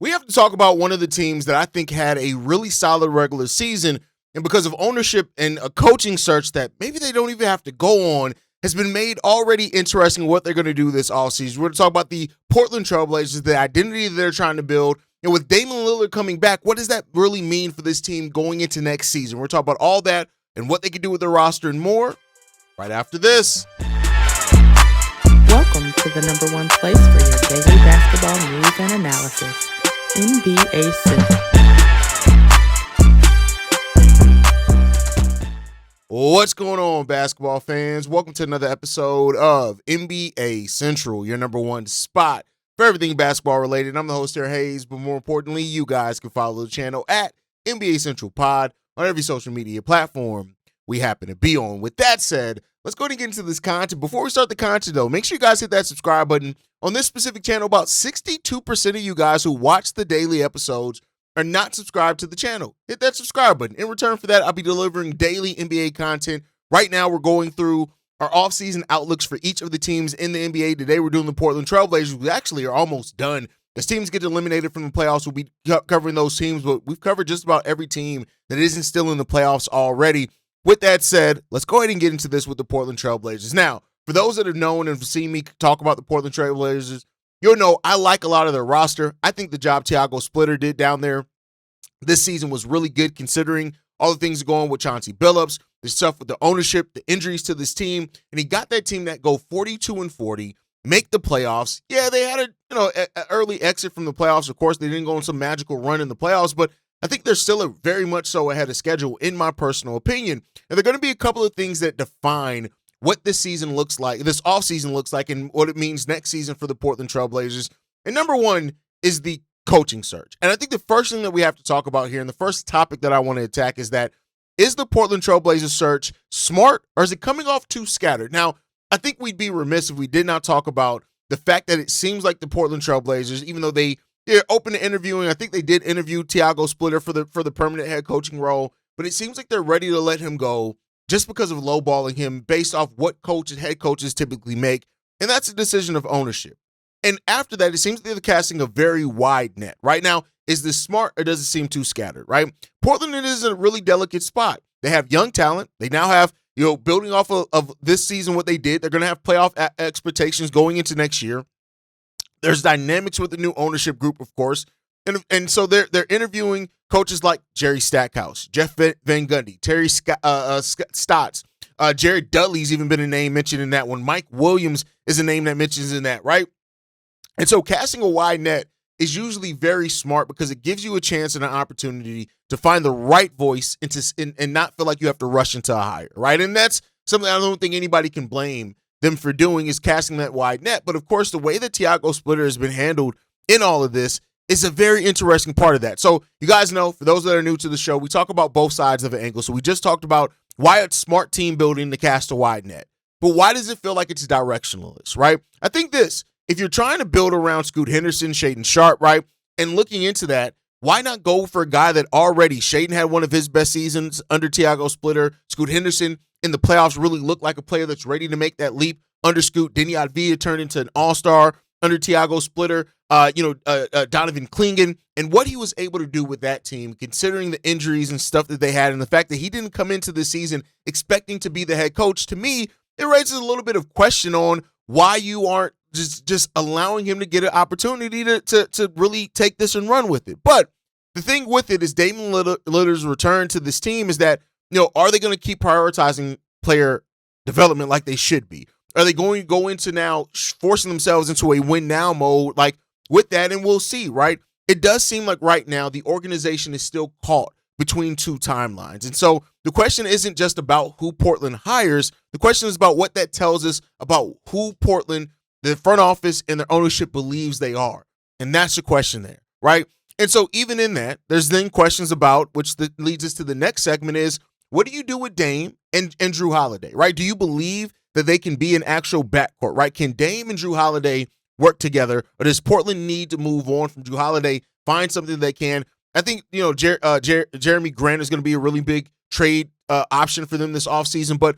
We have to talk about one of the teams that I think had a really solid regular season, and because of ownership and a coaching search that maybe they don't even have to go on, has been made already interesting what they're going to do this offseason. We're going to talk about the Portland Trail Blazers, the identity that they're trying to build, and with Damian Lillard coming back, what does that really mean for this team going into next season? We're talking about all that and what they can do with their roster and more right after this. Welcome to the number one place for your daily basketball news and analysis, NBA Central. What's going on, basketball fans? Welcome to another episode of NBA Central, your number one spot for everything basketball related. I'm the host here, Haize, but more importantly, you guys can follow the channel at NBA Central Pod on every social media platform we happen to be on. With that said, let's go ahead and get into this content. Before we start the content, though, make sure you guys hit that subscribe button. On this specific channel, about 62% of you guys who watch the daily episodes are not subscribed to the channel. Hit that subscribe button. In return for that, I'll be delivering daily NBA content. Right now, we're going through our offseason outlooks for each of the teams in the NBA. Today, we're doing the Portland Trail Blazers. We actually are almost done. As teams get eliminated from the playoffs, we'll be covering those teams, but we've covered just about every team that isn't still in the playoffs already. With that said, let's go ahead and get into this with the Portland Trail Blazers. Now, for those that have known and seen me talk about the Portland Trail Blazers, you'll know I like a lot of their roster. I think the job Tiago Splitter did down there this season was really good considering all the things going with Chauncey Billups, the stuff with the ownership, the injuries to this team, and he got that team that go 42-40, make the playoffs. Yeah, they had an early exit from the playoffs. Of course, they didn't go on some magical run in the playoffs, but I think they're still very much so ahead of schedule, in my personal opinion. And there are going to be a couple of things that define what this season looks like, this offseason looks like, and what it means next season for the Portland Trail Blazers. And number one is the coaching search. And I think the first thing that we have to talk about here, and the first topic that I want to attack, is the Portland Trail Blazers search smart, or is it coming off too scattered? Now, I think we'd be remiss if we did not talk about the fact that it seems like the Portland Trail Blazers, even though they're open to interviewing, I think they did interview Tiago Splitter for the permanent head coaching role, but it seems like they're ready to let him go just because of lowballing him based off what head coaches typically make, and that's a decision of ownership. And after that, it seems they're casting a very wide net. Right now, is this smart or does it seem too scattered, right? Portland is a really delicate spot. They have young talent. They now have, building off of this season what they did, they're going to have playoff expectations going into next year. There's dynamics with the new ownership group, of course. And so they're interviewing coaches like Jerry Stackhouse, Jeff Van Gundy, Terry Stotts. Jerry Dudley's even been a name mentioned in that one. Mike Williams is a name that mentions in that, right? And so casting a wide net is usually very smart because it gives you a chance and an opportunity to find the right voice and not feel like you have to rush into a hire, right? And that's something I don't think anybody can blame them for doing, is casting that wide net. But of course, the way that Tiago Splitter has been handled in all of this is a very interesting part of that. So you guys know, for those that are new to the show, we talk about both sides of an angle. So we just talked about why it's smart team building to cast a wide net. But why does it feel like it's directionless, right? I think if you're trying to build around Scoot Henderson, Shaedon Sharpe, right, and looking into that, why not go for a guy that already, Shaedon had one of his best seasons under Tiago Splitter. Scoot Henderson in the playoffs really looked like a player that's ready to make that leap under Scoot. Deni Avdija turned into an all-star under Tiago Splitter. Donovan Clingan, and what he was able to do with that team, considering the injuries and stuff that they had, and the fact that he didn't come into the season expecting to be the head coach, to me, it raises a little bit of question on why you aren't just allowing him to get an opportunity to really take this and run with it. But the thing with it is Damian Lillard's return to this team is that, are they going to keep prioritizing player development like they should be? Are they going to go into now forcing themselves into a win now mode like with that? And we'll see, right? It does seem like right now the organization is still caught between two timelines. And so the question isn't just about who Portland hires. The question is about what that tells us about who Portland, the front office, and their ownership believes they are. And that's the question there, right? And so even in that, there's then questions about, which leads us to the next segment, is what do you do with Dame and Jrue Holiday, right? Do you believe that they can be an actual backcourt, right? Can Dame and Jrue Holiday work together, or does Portland need to move on from Jrue Holiday, find something they can? I think, Jeremy Grant is going to be a really big trade option for them this offseason, but,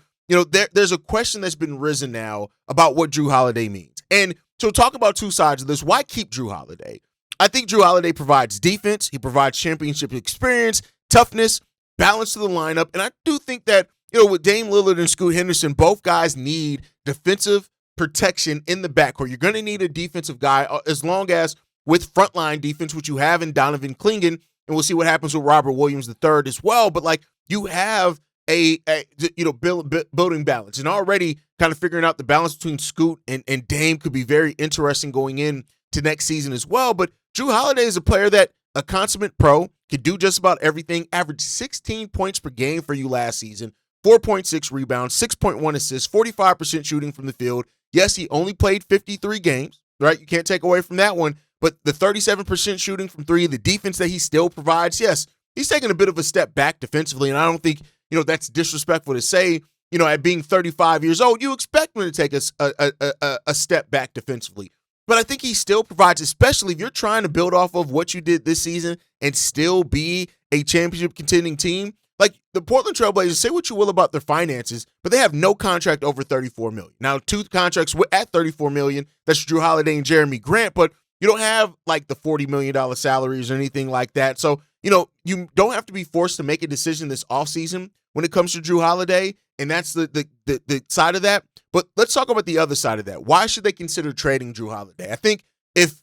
there's a question that's been risen now about what Jrue Holiday means. And so talk about two sides of this. Why keep Jrue Holiday? I think Jrue Holiday provides defense. He provides championship experience, toughness, balance to the lineup. And I do think that, with Dame Lillard and Scoot Henderson, both guys need defensive protection in the backcourt. You're going to need a defensive guy as long as with frontline defense, which you have in Donovan Clingan, and we'll see what happens with Robert Williams III as well. But you have building balance, and already kind of figuring out the balance between Scoot and Dame could be very interesting going in to next season as well. But Jrue Holiday is a player that a consummate pro, could do just about everything, averaged 16 points per game for you last season, 4.6 rebounds, 6.1 assists, 45% shooting from the field. Yes, he only played 53 games, right? You can't take away from that one. But the 37% shooting from three, the defense that he still provides, yes, he's taking a bit of a step back defensively. And I don't think, that's disrespectful to say, at being 35 years old, you expect him to take a step back defensively. But I think he still provides, especially if you're trying to build off of what you did this season and still be a championship contending team. Like the Portland Trailblazers, say what you will about their finances, but they have no contract over $34 million. Now, two contracts at $34 million, that's Jrue Holiday and Jeremy Grant, but you don't have like the $40 million salaries or anything like that. So, you don't have to be forced to make a decision this offseason when it comes to Jrue Holiday, and that's the side of that. But let's talk about the other side of that. Why should they consider trading Jrue Holiday? I think if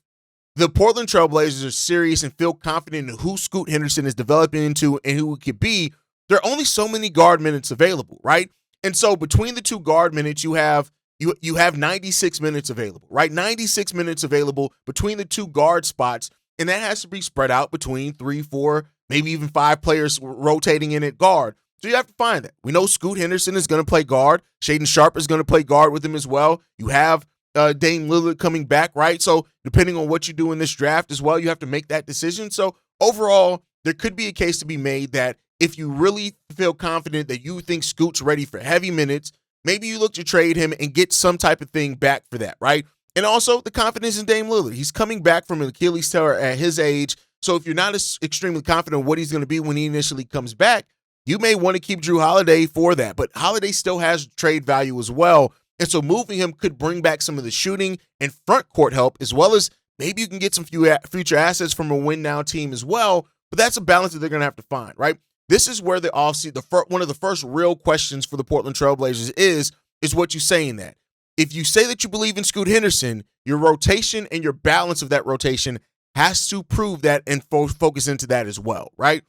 the Portland Trailblazers are serious and feel confident in who Scoot Henderson is developing into and who it could be, there are only so many guard minutes available, right? And so between the two guard minutes, you have 96 minutes available, right? 96 minutes available between the two guard spots, and that has to be spread out between 3, 4, maybe even 5 players rotating in at guard. So you have to find that. We know Scoot Henderson is going to play guard. Shaedon Sharpe is going to play guard with him as well. You have Dame Lillard coming back, right? So depending on what you do in this draft as well, you have to make that decision. So overall, there could be a case to be made that if you really feel confident that you think Scoot's ready for heavy minutes, maybe you look to trade him and get some type of thing back for that, right? And also the confidence in Dame Lillard. He's coming back from an Achilles tear at his age. So if you're not extremely confident what he's going to be when he initially comes back, you may want to keep Jrue Holiday for that. But Holiday still has trade value as well. And so moving him could bring back some of the shooting and front court help, as well as maybe you can get some future assets from a win-now team as well. But that's a balance that they're going to have to find, right? This is where the offseason, one of the first real questions for the Portland Trailblazers is what you say in that. If you say that you believe in Scoot Henderson, your rotation and your balance of that rotation has to prove that and focus into that as well, right?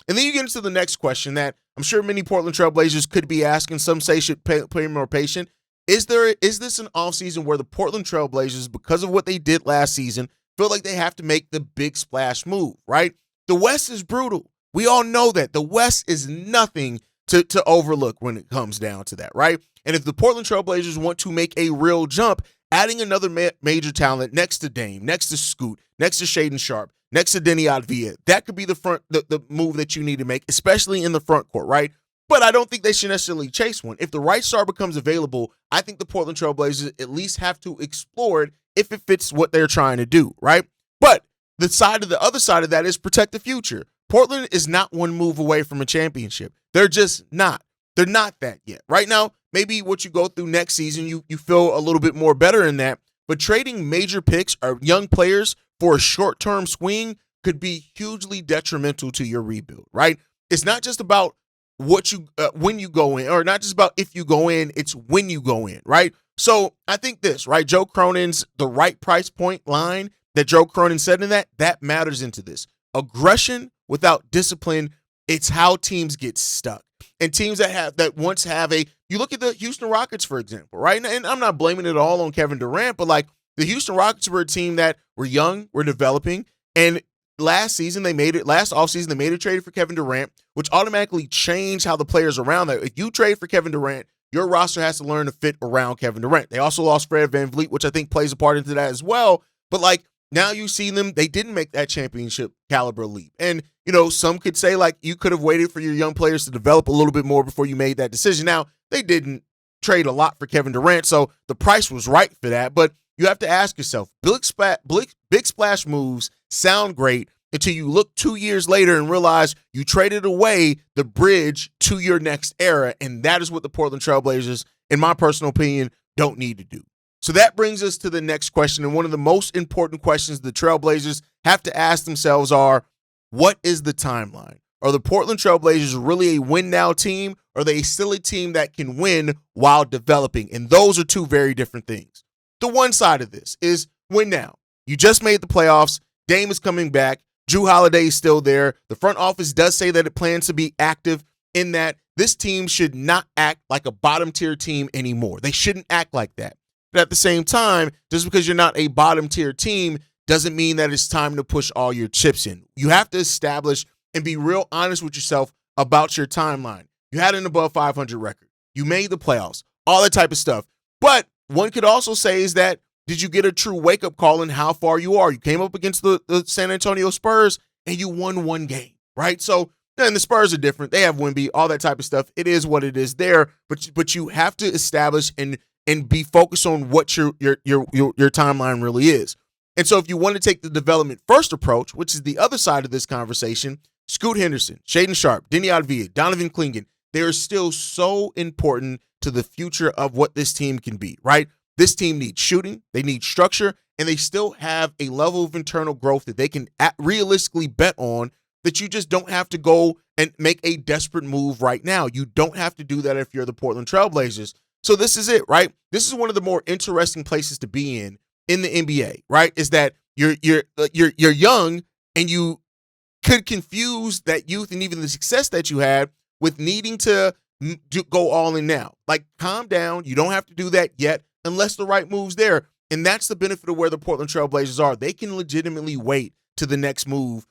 And then you get into the next question that I'm sure many Portland Trailblazers could be asking. Some say should play more patient. Is this an offseason where the Portland Trailblazers, because of what they did last season, feel like they have to make the big splash move, right? The West is brutal. We all know that. The West is nothing to overlook when it comes down to that, right? And if the Portland Trailblazers want to make a real jump, adding another major talent next to Dame, next to Scoot, next to Shaedon Sharpe, next to Deni Avdija, that could be the move that you need to make, especially in the front court, right? But I don't think they should necessarily chase one. If the right star becomes available, I think the Portland Trailblazers at least have to explore it if it fits what they're trying to do, right? But the other side of that is protect the future. Portland is not one move away from a championship. They're just not. They're not that yet. Right now, maybe what you go through next season, you feel a little bit more better in that. But trading major picks or young players for a short-term swing could be hugely detrimental to your rebuild, right? It's not just about when you go in, or not just about if you go in, it's when you go in, right? So I think this, right? Joe Cronin's the right price point line that Joe Cronin said in that matters into this. Aggression without discipline, it's how teams get stuck. And teams you look at the Houston Rockets, for example, right? And I'm not blaming it all on Kevin Durant, but like the Houston Rockets were a team that were young, were developing, and last offseason, they made a trade for Kevin Durant, which automatically changed how the players around that. If you trade for Kevin Durant, your roster has to learn to fit around Kevin Durant. They also lost Fred VanVleet, which I think plays a part into that as well. But like now you see them, they didn't make that championship caliber leap. And, some could say like you could have waited for your young players to develop a little bit more before you made that decision. Now, they didn't trade a lot for Kevin Durant, so the price was right for that. But you have to ask yourself, big splash moves sound great until you look 2 years later and realize you traded away the bridge to your next era, and that is what the Portland Trailblazers, in my personal opinion, don't need to do. So that brings us to the next question, and one of the most important questions the Trailblazers have to ask themselves are, what is the timeline? Are the Portland Trailblazers really a win-now team, or are they still a team that can win while developing? And those are two very different things. The one side of this is win now. You just made the playoffs. Dame is coming back. Jrue Holiday is still there. The front office does say that it plans to be active in that this team should not act like a bottom-tier team anymore. They shouldn't act like that. But at the same time, just because you're not a bottom-tier team doesn't mean that it's time to push all your chips in. You have to establish and be real honest with yourself about your timeline. You had an above 500 record. You made the playoffs, all that type of stuff. But one could also say is that, did you get a true wake-up call in how far you are? You came up against the San Antonio Spurs, and you won one game, right? So, and the Spurs are different. They have Wemby, all that type of stuff. It is what it is there, but you have to establish and be focused on what your timeline really is. And so if you want to take the development first approach, which is the other side of this conversation, Scoot Henderson, Shaedon Sharpe, Deni Avdija, Donovan Clingan, they are still so important to the future of what this team can be, right? This team needs shooting, they need structure, and they still have a level of internal growth that they can realistically bet on, that you just don't have to go and make a desperate move right now. You don't have to do that if you're the Portland Trailblazers. So this is it, right? This is one of the more interesting places to be in the NBA, right? Is that you're young, and you could confuse that youth and even the success that you had with needing to go all in now. Like, calm down. You don't have to do that yet unless the right move's there. And that's the benefit of where the Portland Trailblazers are. They can legitimately wait to the next move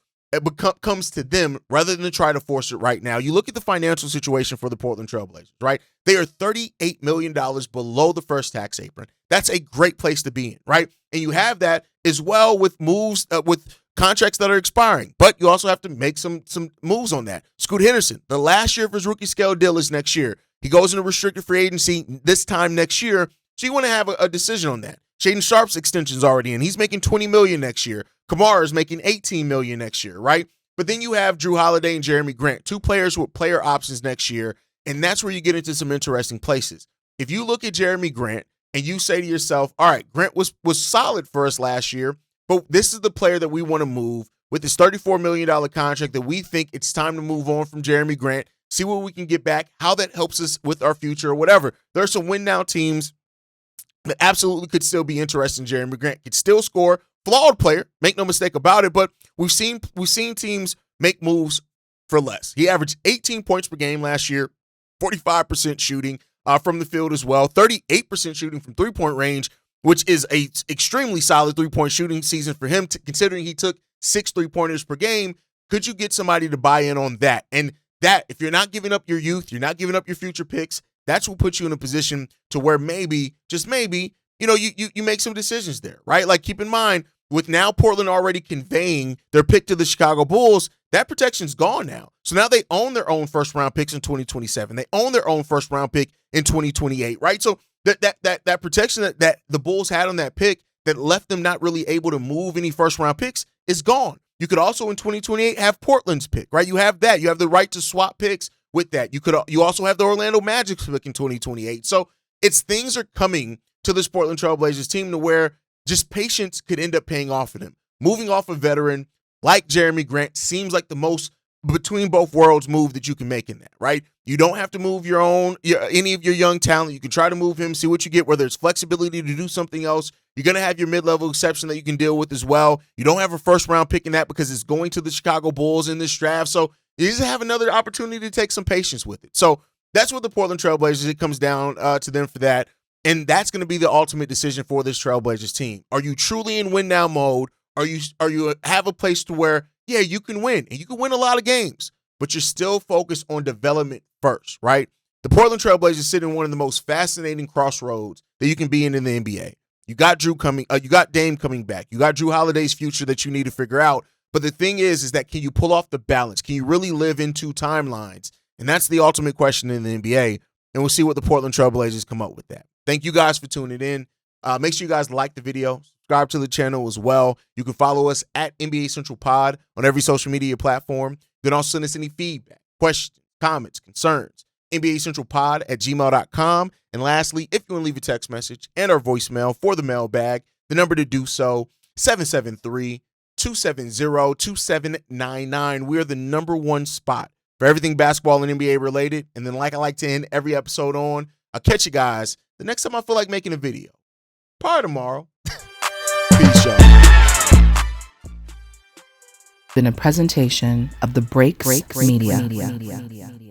comes to them rather than to try to force it right now. You look at the financial situation for the Portland Trailblazers, right? They are $38 million below the first tax apron. That's a great place to be in, right? And you have that as well with moves, with contracts that are expiring. But you also have to make some moves on that. Scoot Henderson, the last year of his rookie scale deal is next year. He goes into restricted free agency this time next year. So you want to have a decision on that. Shaedon Sharpe's extension's already in. He's making $20 million next year. Kamara is making $18 million next year, right? But then you have Jrue Holiday and Jeremy Grant, two players with player options next year, and that's where you get into some interesting places. If you look at Jeremy Grant and you say to yourself, all right, Grant was solid for us last year, but this is the player that we want to move with this $34 million contract that we think it's time to move on from Jeremy Grant, see what we can get back, how that helps us with our future or whatever. There are some win-now teams that absolutely could still be interested in Jeremy Grant, could still score. Flawed player, make no mistake about it, but we've seen teams make moves for less. He averaged 18 points per game last year, 45% shooting from the field as well, 38% shooting from three-point range, which is a extremely solid three-point shooting season for him, considering he took 6 three-pointers per game. Could you get somebody to buy in on that? And that, if you're not giving up your youth, you're not giving up your future picks, that's what puts you in a position to where maybe, just maybe, you make some decisions there, right? Like, keep in mind, with now Portland already conveying their pick to the Chicago Bulls, that protection's gone now. So now they own their own first-round picks in 2027. They own their own first-round pick in 2028, right? So that protection that the Bulls had on that pick that left them not really able to move any first-round picks is gone. You could also in 2028 have Portland's pick, right? You have that. You have the right to swap picks with that. You also have the Orlando Magic's pick in 2028. So things are coming to this Portland Trailblazers team to where just patience could end up paying off for them. Moving off a veteran like Jeremy Grant seems like the most between both worlds move that you can make in that, right? You don't have to move any of your young talent. You can try to move him, see what you get, whether it's flexibility to do something else. You're going to have your mid-level exception that you can deal with as well. You don't have a first-round pick in that because it's going to the Chicago Bulls in this draft. So you just have another opportunity to take some patience with it. So that's what the Portland Trailblazers, it comes down to them for that. And that's going to be the ultimate decision for this Trailblazers team. Are you truly in win now mode? Are you have a place to where, yeah, you can win and you can win a lot of games, but you're still focused on development first, right? The Portland Trailblazers sit in one of the most fascinating crossroads that you can be in the NBA. You got you got Dame coming back. You got Jrue Holiday's future that you need to figure out. But the thing is that can you pull off the balance? Can you really live in two timelines? And that's the ultimate question in the NBA. And we'll see what the Portland Trailblazers come up with that. Thank you guys for tuning in. Make sure you guys like the video, subscribe to the channel as well. You can follow us at NBA Central Pod on every social media platform. You can also send us any feedback, questions, comments, concerns. NBACentralPod@gmail.com. And lastly, if you want to leave a text message and our voicemail for the mailbag, the number to do so, 773-212-9227. 270-2799. We're the number one spot for everything basketball and NBA related. And then like I like to end every episode on, I'll catch you guys the next time I feel like making a video. Probably tomorrow. Peace, y'all. Been a presentation of the Breaks Media.